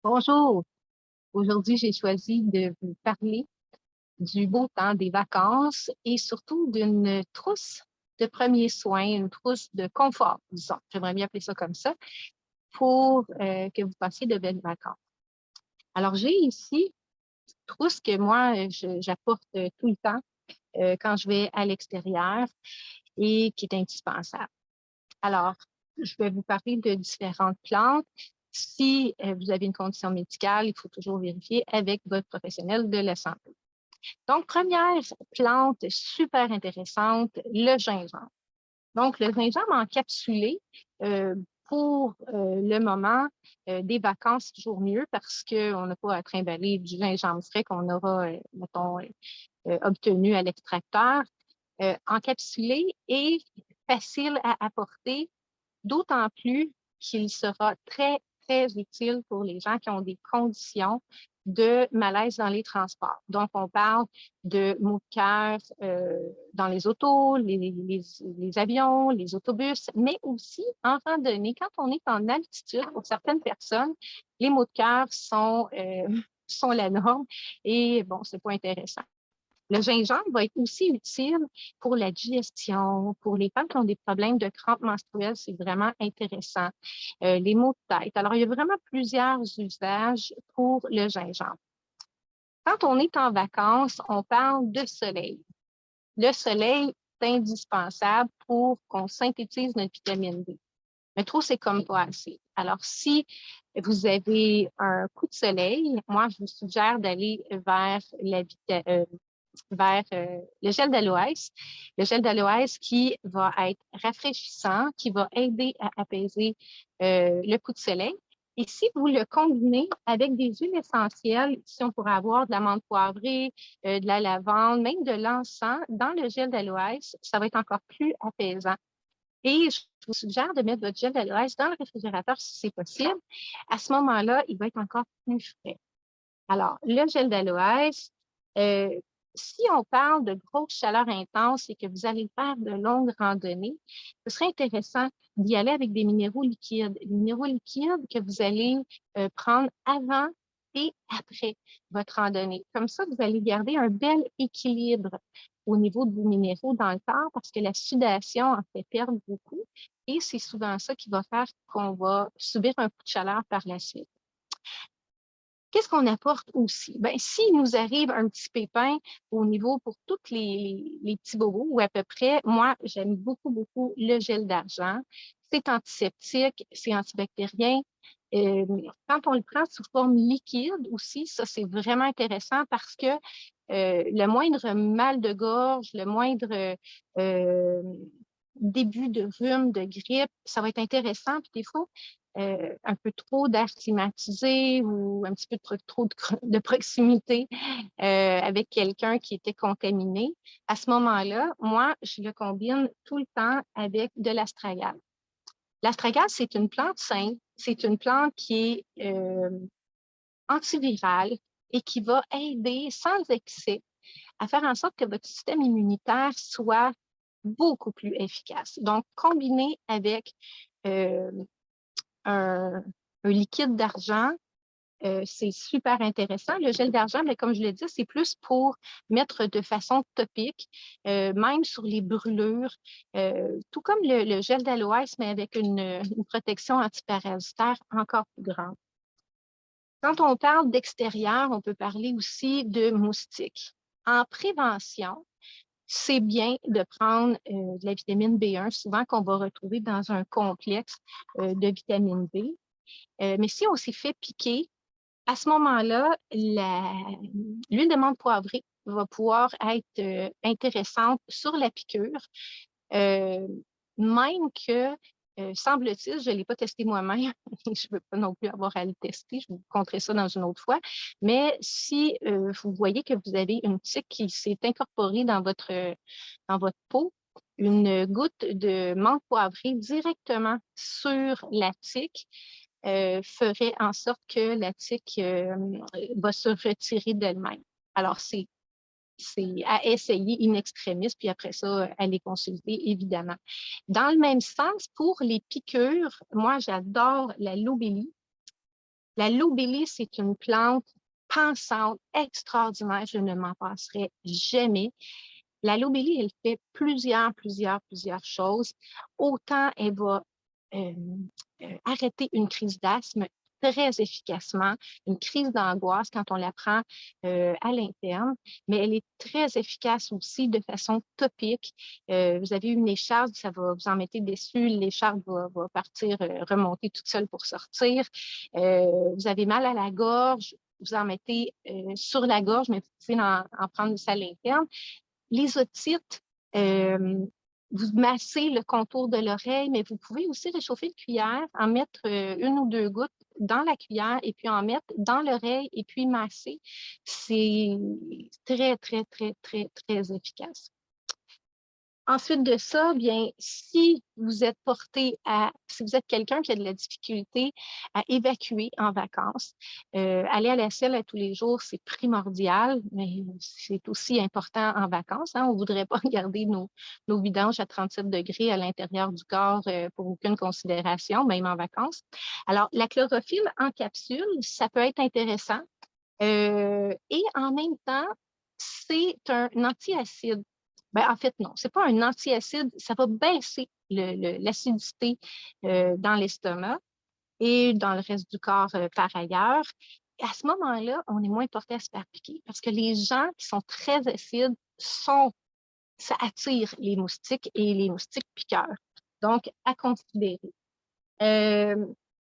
Bonjour. Aujourd'hui, j'ai choisi de vous parler du beau temps, des vacances et surtout d'une trousse de premiers soins, une trousse de confort, disons. J'aimerais bien appeler ça comme ça, pour que vous passiez de belles vacances. Alors, j'ai ici une trousse que moi, j'apporte tout le temps quand je vais à l'extérieur et qui est indispensable. Alors, je vais vous parler de différentes plantes. Si vous avez une condition médicale, il faut toujours vérifier avec votre professionnel de la santé. Donc, première plante super intéressante, le gingembre. Donc, le gingembre encapsulé, euh, pour le moment des vacances, c'est toujours mieux parce qu'on n'a pas à trimballer du gingembre frais qu'on aura, mettons, obtenu à l'extracteur. Encapsulé et facile à apporter, d'autant plus qu'il sera très, très utile pour les gens qui ont des conditions de malaise dans les transports. Donc, on parle de maux de cœur dans les autos, les avions, les autobus, mais aussi en randonnée. Quand on est en altitude, pour certaines personnes, les maux de cœur sont la norme et bon, c'est pas intéressant. Le gingembre va être aussi utile pour la digestion, pour les femmes qui ont des problèmes de crampes menstruelles, c'est vraiment intéressant. Les maux de tête. Alors, il y a vraiment plusieurs usages pour le gingembre. Quand on est en vacances, on parle de soleil. Le soleil est indispensable pour qu'on synthétise notre vitamine D. Mais trop, c'est comme pas assez. Alors, si vous avez un coup de soleil, moi, je vous suggère d'aller vers le gel d'aloès. Le gel d'aloès qui va être rafraîchissant, qui va aider à apaiser le coup de soleil. Et si vous le combinez avec des huiles essentielles, si on pourrait avoir de l'amande poivrée, de la lavande, même de l'encens dans le gel d'aloès, ça va être encore plus apaisant. Et je vous suggère de mettre votre gel d'aloès dans le réfrigérateur si c'est possible. À ce moment-là, il va être encore plus frais. Alors, le gel d'aloès, euh, si on parle de grosses chaleurs intenses et que vous allez faire de longues randonnées, ce serait intéressant d'y aller avec des minéraux liquides. Les minéraux liquides que vous allez prendre avant et après votre randonnée. Comme ça, vous allez garder un bel équilibre au niveau de vos minéraux dans le corps parce que la sudation en fait perdre beaucoup et c'est souvent ça qui va faire qu'on va subir un coup de chaleur par la suite. Qu'est-ce qu'on apporte aussi? Bien, s'il nous arrive un petit pépin au niveau pour tous les petits bobos, ou à peu près, moi, j'aime beaucoup, beaucoup le gel d'argent. C'est antiseptique, c'est antibactérien. Quand on le prend sous forme liquide aussi, ça, c'est vraiment intéressant parce que le moindre mal de gorge, le moindre début de rhume, de grippe, ça va être intéressant. Puis des fois, un peu trop d'air climatisé ou un petit peu trop de proximité avec quelqu'un qui était contaminé. À ce moment-là, moi, je le combine tout le temps avec de l'astragale. L'astragale, c'est une plante saine, c'est une plante qui est antivirale et qui va aider sans excès à faire en sorte que votre système immunitaire soit beaucoup plus efficace. Donc, combiné avec euh, un, un liquide d'argent, c'est super intéressant. Le gel d'argent, mais comme je l'ai dit, c'est plus pour mettre de façon topique, même sur les brûlures, tout comme le gel d'aloès, mais avec une protection antiparasitaire encore plus grande. Quand on parle d'extérieur, on peut parler aussi de moustiques. En prévention, c'est bien de prendre de la vitamine B1, souvent qu'on va retrouver dans un complexe de vitamine B. Mais si on s'est fait piquer, à ce moment-là, l'huile de menthe poivrée va pouvoir être intéressante sur la piqûre, euh, même que, semble-t-il, je ne l'ai pas testé moi-même, je ne veux pas non plus avoir à le tester, je vous conterai ça dans une autre fois, mais si vous voyez que vous avez une tique qui s'est incorporée dans votre peau, une goutte de menthe poivrée directement sur la tique ferait en sorte que la tique va se retirer d'elle-même. Alors, c'est à essayer in extremis, puis après ça, à les consulter, évidemment. Dans le même sens, pour les piqûres, moi, j'adore la lobélie. La lobelie, c'est une plante pensante, extraordinaire. Je ne m'en passerai jamais. La lobelie, elle fait plusieurs choses. Autant elle va euh, arrêter une crise d'asthme très efficacement, une crise d'angoisse quand on la prend à l'interne, mais elle est très efficace aussi de façon topique. Vous avez une écharpe, ça va vous en mettre dessus, l'écharpe va partir, remonter toute seule pour sortir. Vous avez mal à la gorge, vous en mettez sur la gorge, mais vous pouvez en prendre aussi à l'interne. Les otites, vous massez le contour de l'oreille, mais vous pouvez aussi réchauffer une cuillère, en mettre une ou deux gouttes dans la cuillère et puis en mettre dans l'oreille et puis masser. C'est très efficace. Ensuite de ça, bien, si vous êtes si vous êtes quelqu'un qui a de la difficulté à évacuer en vacances, aller à la selle à tous les jours, c'est primordial, mais c'est aussi important en vacances. Hein. On ne voudrait pas garder nos vidanges à 37 degrés à l'intérieur du corps pour aucune considération, même en vacances. Alors, la chlorophylle en capsule, ça peut être intéressant. Et en même temps, c'est un antiacide. Ben, en fait, non, ce n'est pas un antiacide, ça va baisser l'acidité dans l'estomac et dans le reste du corps par ailleurs. Et à ce moment-là, on est moins porté à se faire piquer parce que les gens qui sont très acides, ça attire les moustiques et les moustiques piqueurs. Donc, à considérer.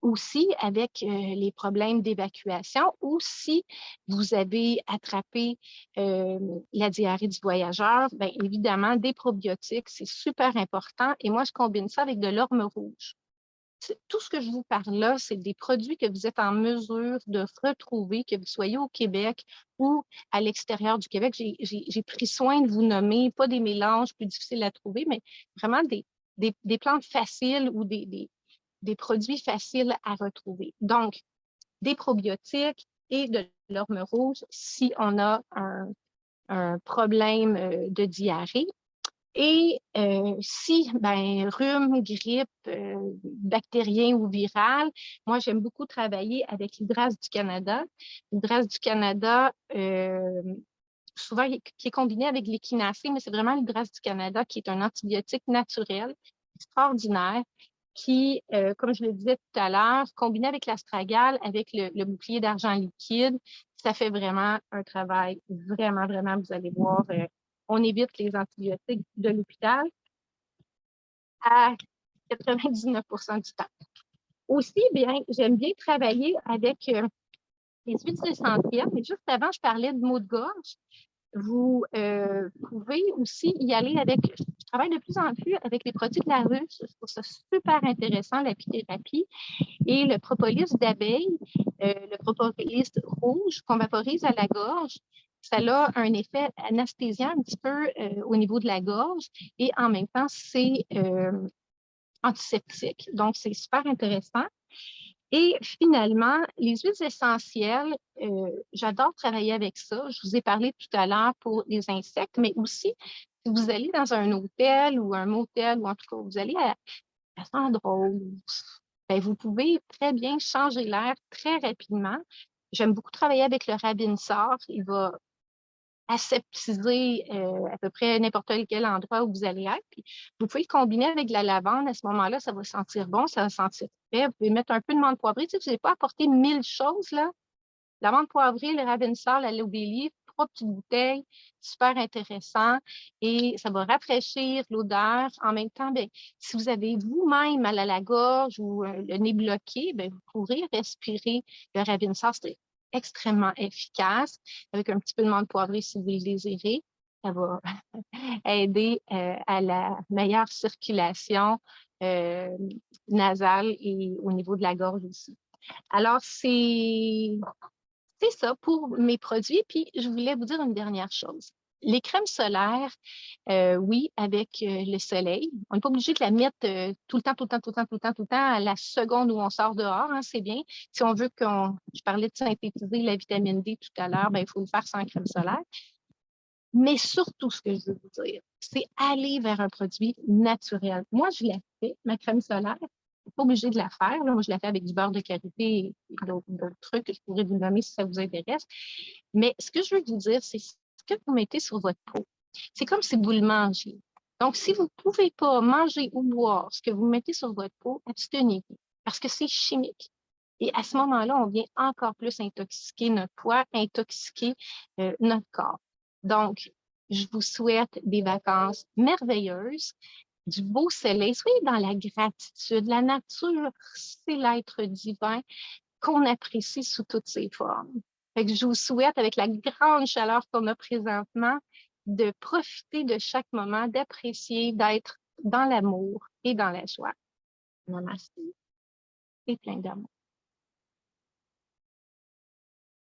Aussi avec les problèmes d'évacuation ou si vous avez attrapé la diarrhée du voyageur, bien évidemment, des probiotiques, c'est super important. Et moi, je combine ça avec de l'orme rouge. Tout ce que je vous parle là, c'est des produits que vous êtes en mesure de retrouver, que vous soyez au Québec ou à l'extérieur du Québec. J'ai pris soin de vous nommer, pas des mélanges plus difficiles à trouver, mais vraiment des plantes faciles ou des produits faciles à retrouver. Donc, des probiotiques et de l'orme rouge si on a un problème de diarrhée. Et si, ben, rhume, grippe, bactérien ou viral, moi, j'aime beaucoup travailler avec l'Hydrase du Canada. L'Hydrase du Canada, souvent, qui est combiné avec l'échinacée, mais c'est vraiment l'Hydrase du Canada qui est un antibiotique naturel extraordinaire qui, comme je le disais tout à l'heure, combiné avec l'astragale, avec le bouclier d'argent liquide, ça fait vraiment un travail vraiment, vous allez voir, on évite les antibiotiques de l'hôpital à 99 du temps. Aussi, bien, j'aime bien travailler avec les huiles essentielles, mais juste avant, je parlais de maux de gorge. Vous pouvez aussi y aller avec, je travaille de plus en plus avec les produits de la ruche, je trouve ça super intéressant, l'apithérapie, et le propolis d'abeille, le propolis rouge qu'on vaporise à la gorge, ça a un effet anesthésiant un petit peu au niveau de la gorge et en même temps, c'est antiseptique. Donc, c'est super intéressant. Et finalement, les huiles essentielles, j'adore travailler avec ça. Je vous ai parlé tout à l'heure pour les insectes, mais aussi si vous allez dans un hôtel ou un motel, ou en tout cas, vous allez à Sandrose, ben, vous pouvez très bien changer l'air très rapidement. J'aime beaucoup travailler avec le Rabinsor. Il va aseptiser à peu près n'importe quel endroit où vous allez être. Puis, vous pouvez le combiner avec de la lavande. À ce moment-là, ça va sentir bon, ça va sentir frais. Vous pouvez mettre un peu de menthe poivrée. Tu sais, vous n'avez pas apporté 1000 choses, là. La menthe poivrée, le Ravinsol, la lobelie, 3 petites bouteilles, super intéressant. Et ça va rafraîchir l'odeur. En même temps, bien, si vous avez vous-même mal à la gorge ou le nez bloqué, bien, vous pourrez respirer le Ravinsol. C'est extrêmement efficace avec un petit peu de menthe poivrée si vous le désirez. Ça va aider à la meilleure circulation nasale et au niveau de la gorge aussi. Alors, c'est ça pour mes produits. Puis, je voulais vous dire une dernière chose. Les crèmes solaires, oui, avec le soleil. On n'est pas obligé de la mettre tout le temps, à la seconde où on sort dehors, hein, c'est bien. Si on veut je parlais de synthétiser la vitamine D tout à l'heure, ben, il faut le faire sans crème solaire. Mais surtout, ce que je veux vous dire, c'est aller vers un produit naturel. Moi, je l'ai fait, ma crème solaire, pas obligé de la faire. Là. Moi, je la fais avec du beurre de karité et d'autres trucs que je pourrais vous nommer si ça vous intéresse. Mais ce que je veux vous dire, c'est ce que vous mettez sur votre peau. C'est comme si vous le mangez. Donc, si vous ne pouvez pas manger ou boire ce que vous mettez sur votre peau, abstenez-vous parce que c'est chimique. Et à ce moment-là, on vient encore plus intoxiquer notre poids, intoxiquer notre corps. Donc, je vous souhaite des vacances merveilleuses, du beau soleil. Soyez dans la gratitude. La nature, c'est l'être divin qu'on apprécie sous toutes ses formes. Fait que je vous souhaite, avec la grande chaleur qu'on a présentement, de profiter de chaque moment, d'apprécier, d'être dans l'amour et dans la joie. Namaste et plein d'amour.